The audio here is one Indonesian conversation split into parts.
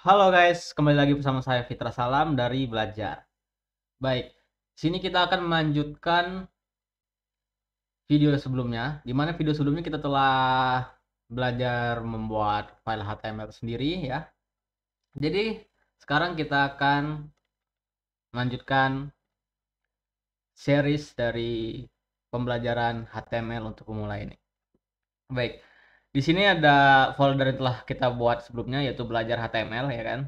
Halo guys, kembali lagi bersama saya Fitra Salam dari Belajar. Baik, sini kita akan melanjutkan video sebelumnya, di mana video sebelumnya kita telah belajar membuat file HTML sendiri ya. Jadi sekarang kita akan melanjutkan series dari pembelajaran HTML untuk pemula ini. Baik, di sini ada folder yang telah kita buat sebelumnya yaitu belajar HTML ya kan.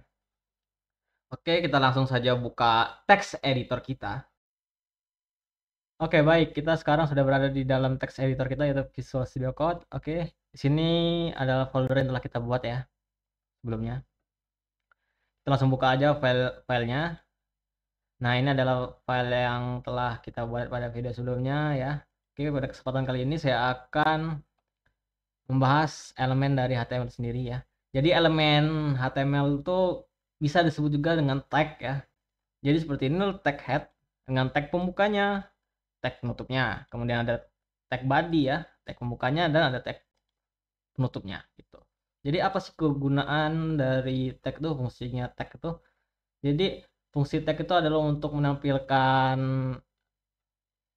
Oke, kita langsung saja buka text editor kita. Oke, baik. Kita sekarang sudah berada di dalam text editor kita yaitu Visual Studio Code. Oke, di sini adalah folder yang telah kita buat ya sebelumnya. Kita langsung buka aja filenya. Nah, ini adalah file yang telah kita buat pada video sebelumnya ya. Oke, pada kesempatan kali ini saya akan membahas elemen dari HTML sendiri ya. Jadi elemen HTML itu bisa disebut juga dengan tag ya. Jadi seperti ini tag head dengan tag pembukanya, tag penutupnya, kemudian ada tag body ya, tag pembukanya, dan ada tag penutupnya gitu. Jadi apa sih kegunaan dari tag itu, fungsinya tag itu? Jadi fungsi tag itu adalah untuk menampilkan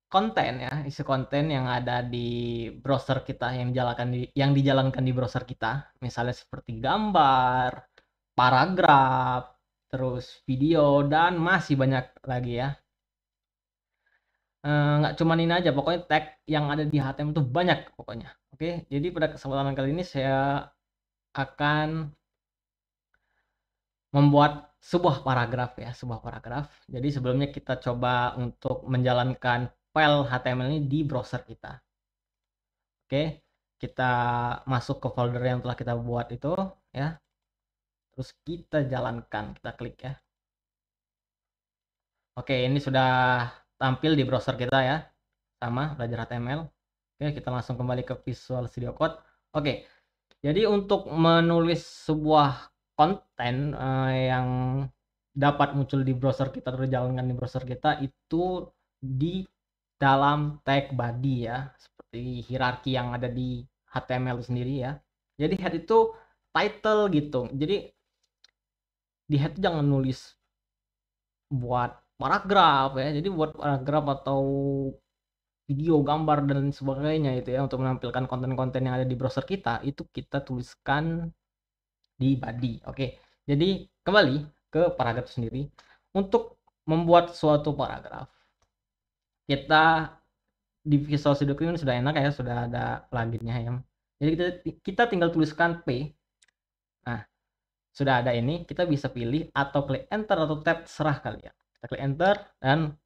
konten ya, isi konten yang ada di browser kita, yang dijalankan di browser kita, misalnya seperti gambar, paragraf, terus video, dan masih banyak lagi ya. Nggak cuma ini aja, pokoknya tag yang ada di HTML itu banyak pokoknya. Oke, jadi pada kesempatan kali ini saya akan membuat sebuah paragraf ya, sebuah paragraf. Jadi sebelumnya kita coba untuk menjalankan file HTML ini di browser kita. Oke, kita masuk ke folder yang telah kita buat itu ya. Terus kita jalankan, kita klik ya. Oke, ini sudah tampil di browser kita ya. Sama belajar HTML. Oke, kita langsung kembali ke Visual Studio Code. Oke, jadi untuk menulis sebuah konten yang dapat muncul di browser kita atau dijalankan di browser kita itu di dalam tag body ya, seperti hierarki yang ada di HTML sendiri ya. Jadi head itu title gitu. Jadi di head itu jangan nulis buat paragraf ya. Jadi buat paragraf atau video, gambar, dan sebagainya itu ya, untuk menampilkan konten-konten yang ada di browser kita, itu kita tuliskan di body. Oke, jadi kembali ke paragraf sendiri. Untuk membuat suatu paragraf, kita di Visual Studio Code ini sudah enak ya, sudah ada pluginnya ya. Jadi kita tinggal tuliskan P. Nah, sudah ada ini, kita bisa pilih atau klik enter atau tab, serah kalian. Kita klik enter dan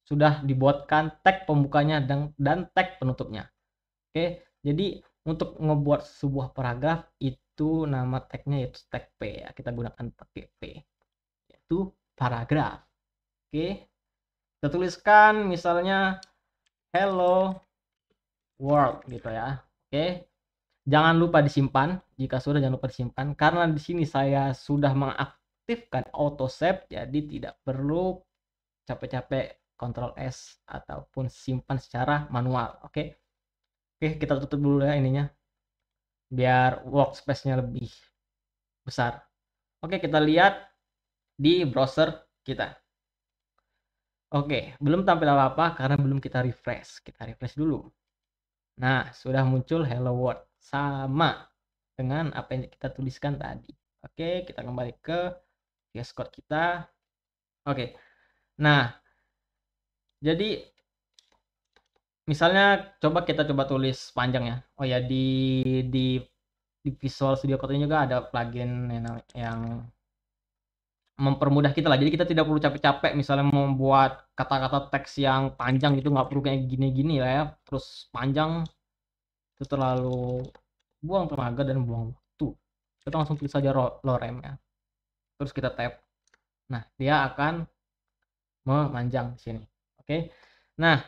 sudah dibuatkan tag pembukanya dan tag penutupnya. Oke, jadi untuk ngebuat sebuah paragraf itu nama tagnya yaitu tag P ya. Kita gunakan pakai P, yaitu paragraf. Oke, kita tuliskan misalnya hello world gitu ya. Oke, jangan lupa disimpan. Jika sudah, jangan lupa disimpan karena di sini saya sudah mengaktifkan auto save, jadi tidak perlu capek-capek Ctrl S ataupun simpan secara manual. Oke. Oke, kita tutup dulu ya ininya biar workspace-nya lebih besar. Oke, kita lihat di browser kita. Oke, belum tampil apa-apa karena belum kita refresh. Kita refresh dulu. Nah, sudah muncul hello world sama dengan apa yang kita tuliskan tadi. Oke, kita kembali ke VS Code kita. Oke. Nah, jadi misalnya kita coba tulis panjang ya. Oh ya, di di Visual Studio Code ini juga ada plugin yang mempermudah kita lah. Jadi kita tidak perlu capek-capek misalnya membuat kata-kata teks yang panjang gitu, nggak perlu kayak gini-gini lah ya. Terus panjang itu terlalu buang tenaga dan buang waktu. Kita langsung tulis saja lorem ya. Terus kita tab. Nah, dia akan memanjang di sini. Oke. Nah,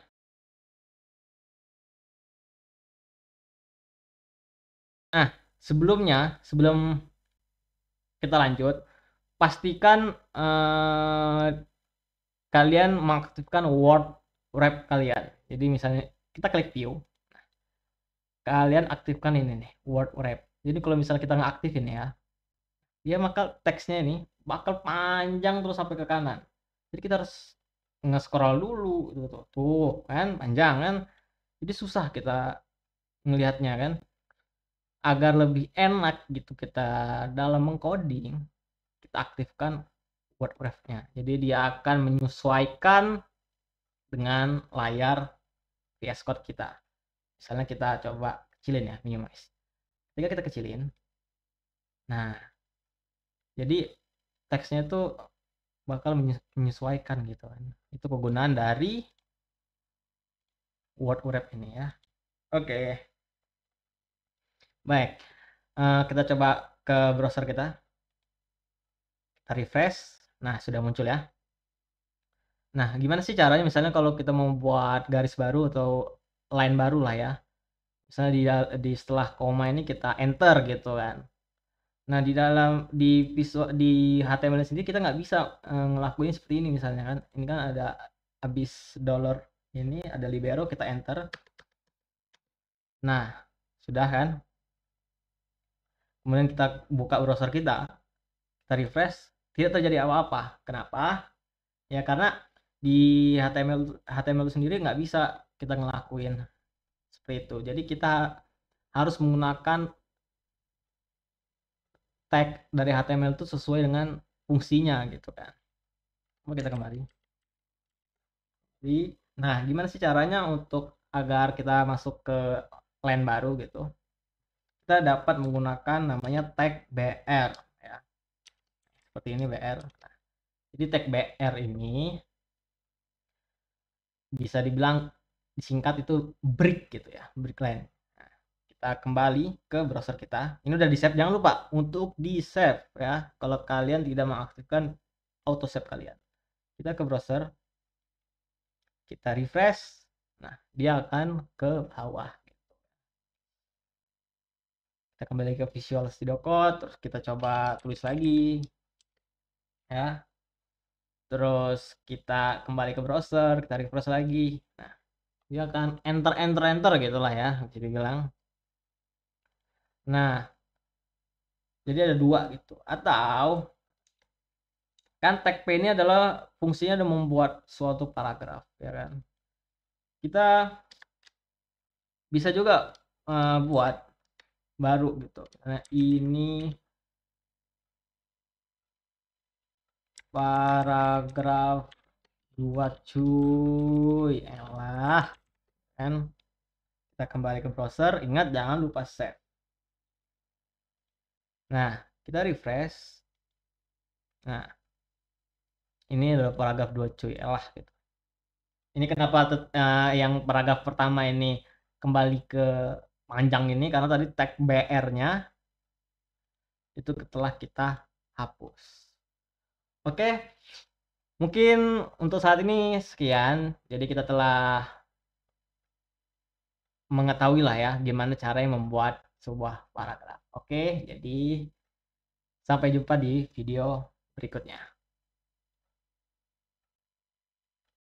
sebelum kita lanjut, pastikan kalian mengaktifkan word wrap kalian. Jadi misalnya kita klik view, kalian aktifkan ini nih word wrap. Jadi kalau misalnya kita nggak aktifin ya, dia bakal teksnya ini bakal panjang terus sampai ke kanan. Jadi kita harus nge-scroll dulu gitu tuh kan panjang kan. Jadi susah kita ngelihatnya kan. Agar lebih enak gitu kita dalam mengcoding, kita aktifkan word wrap-nya. Jadi dia akan menyesuaikan dengan layar VS Code kita. Misalnya kita coba kecilin ya, minimize. Ketika kita kecilin, nah jadi teksnya itu bakal menyesuaikan gitu kan. Itu kegunaan dari word wrap ini ya. Oke. Baik. Kita coba ke browser kita. Kita refresh. Nah, sudah muncul ya. Nah, gimana sih caranya misalnya kalau kita mau buat garis baru atau line baru lah ya. Misalnya di setelah koma ini kita enter gitu kan. Nah, di visual di HTML sendiri kita nggak bisa ngelakuin seperti ini misalnya kan. Ini kan ada habis dollar ini ada libero, kita enter. Nah, sudah kan? Kemudian kita buka browser kita refresh, tidak terjadi apa-apa. Kenapa? Ya karena di HTML itu sendiri nggak bisa kita ngelakuin seperti itu. Jadi kita harus menggunakan tag dari HTML itu sesuai dengan fungsinya gitu kan. Coba kita kembali. Nah, gimana sih caranya untuk agar kita masuk ke line baru gitu? Kita dapat menggunakan namanya tag BR ya. Seperti ini BR. Nah, jadi tag BR ini bisa dibilang disingkat itu break gitu ya, break line. Nah, kita kembali ke browser kita. Ini udah di save, jangan lupa untuk di save ya. Kalau kalian tidak mengaktifkan auto save kalian, kita ke browser, kita refresh. Nah, dia akan ke bawah. Kita kembali ke Visual Studio Code, terus kita coba tulis lagi ya. Terus kita kembali ke browser, kita refresh lagi. Nah, dia akan enter gitulah ya, jadi bilang. Nah, jadi ada dua gitu. Atau kan tag P ini adalah fungsinya adalah membuat suatu paragraf ya kan. Kita bisa juga buat baru gitu. Nah, ini paragraf 2 cuy. Elah kan. Kita kembali ke browser, ingat jangan lupa save. Nah, kita refresh. Nah, ini adalah paragraf 2 cuy. Elah gitu. Ini kenapa yang paragraf pertama ini kembali ke panjang ini karena tadi tag BR-nya itu telah kita hapus. Oke, mungkin untuk saat ini sekian. Jadi kita telah mengetahui lah ya gimana caranya membuat sebuah paragraf. Oke, jadi sampai jumpa di video berikutnya.